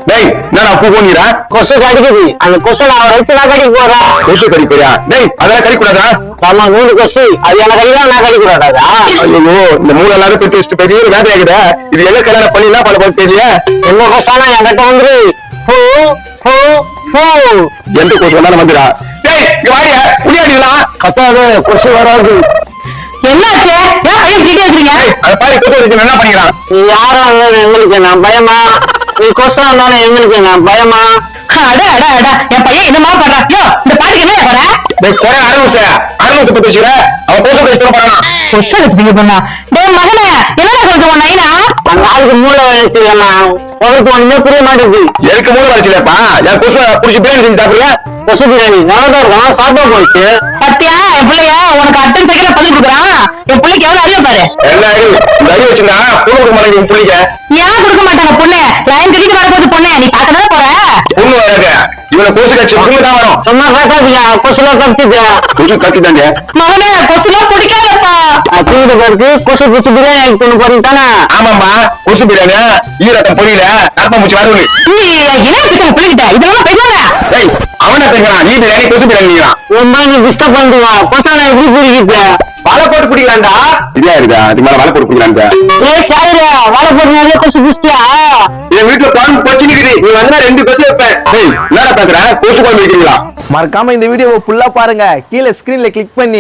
டேய் என்னடா பூ போனீரா கொசு கடிக்குது அந்த கொசு நான் வச்சுதான் கடிக்க போறேன். கொசு கடி போறியா? டேய் அதெல்லாம் கடி கூடாதா? ஆமா 100 கொசு அது எனக்கு கடிக்கலாம் நான் கடிக்க கூடாதா? ஐயோ இந்த மூணு எல்லாரும் பெற்று வச்சுட்டு பெரிய வேலை ஆகுதா? இது எங்க கல்யாணம் பண்ணி என்ன பண்ண போறது தெரியல. என்ன கொசானா என்கிட்ட வந்து பூ பூ பூ எந்த கொசு வந்தாலும் வந்துடா. டேய் இங்க வாயா புளியாடிங்களா? கத்தாது கொசு வராது. என்னாச்சு? ஏன் கையை பிடிக்க வைக்கிறீங்க? அதை பாரு கொசு வச்சு என்ன பண்ணிக்கிறான்? நீ யாரா இருந்தாலும் எங்களுக்கு நான் பயமா? நீ கொசா இருந்தாலும் எங்களுக்கு நான் பயமா? அட அட அட என் பையன் என்னமா பண்றான்? யோ இந்த பாட்டுக்கு என்ன போற? டேய் கொலை அறுநூத்தி பத்து வச்சுக்கிற அவன் கொசு கடிச்சு பண்ணலாம். கொசு எடுத்துட்டீங்க பொண்ணா? டேய் மகனே என்னடா சொல்ற உன் நைனா? அந்த ஆளுக்கு மூளை வச்சுக்கமா உனக்கு ஒண்ணுமே புரிய மாட்டேங்குது. எனக்கு மூணு வச்சுலப்பா என் கொசு புடிச்சு பிரியாணி செஞ்சு சாப்பிடுறியா? கொசு பிரியாணி நல்லா இருக்கும் சாப்பிட போயிடுச்சு. பத்தியா என் பிள்ளைய உனக்கு அட்டன் சைக்கிள பதில் கொடுக்குறான். என் பிள்ளைக்கு எவ்வளவு அறிவு பாரு. என்ன அறிவு இந்த அறிவு வச்சுனா பொண்ணு கொடுக்க மாட்டேங்குது உன் பிள்ளைங்க. ஏன் கொடுக்க மாட்டாங்க பொண்ணு? லைன் கட்டிட்டு வரப்போது பொண்ணு நீ பார்க்கதான் போற. பொண்ணு வராது இவனை கொசு கட்சி பொண்ணு தான் வரும். சும்மா பேசாதீங்க கொசுல கடிச்சுது. கொசு கட்டிட்டாங்க. மகனே கொசுலாம் பிடிக்காதப்பா. தூக்கிட்டு போயிருக்கு கொசு பிடிச்சி பிரியாணி கொண்டு போறீங்க தானே? ஆமாம்பா கொசு பிரியாணி ஈரத்தம் பொரியல கற்பம் பூச்சி வரவு. நீ என்ன கிட்ட பிள்ளைகிட்ட இதெல்லாம் பேசாத. டேய் அவனை பேசுறான் நீ பிரியாணி கொசு பிரியாணிங்கிறான். ரொம்ப நீ டிஸ்டர்ப் பண்ணுவான் கொசானா எப்படி பிடிக்கிட்டு வலை போட்டு பிடிக்கலாம்டா. இதா இருக்கா அதுக்கு மேல வலை போட்டு பிடிக்கலாம்டா. சாயிரா வாழை போட்டு கொசு பிடிச்சியா? என் வீட்டுல குழம்பு கொச்சு நிக்குது நீ வந்தா 2 கொசு வைப்பேன். டேய் என்னடா பேசுற கொசு குழம்பு வைக்கிறீங்களா? மறக்காம இந்த வீடியோவை ஃபுல்லா பாருங்க. கீழே ஸ்கிரீன்ல கிளிக் பண்ணி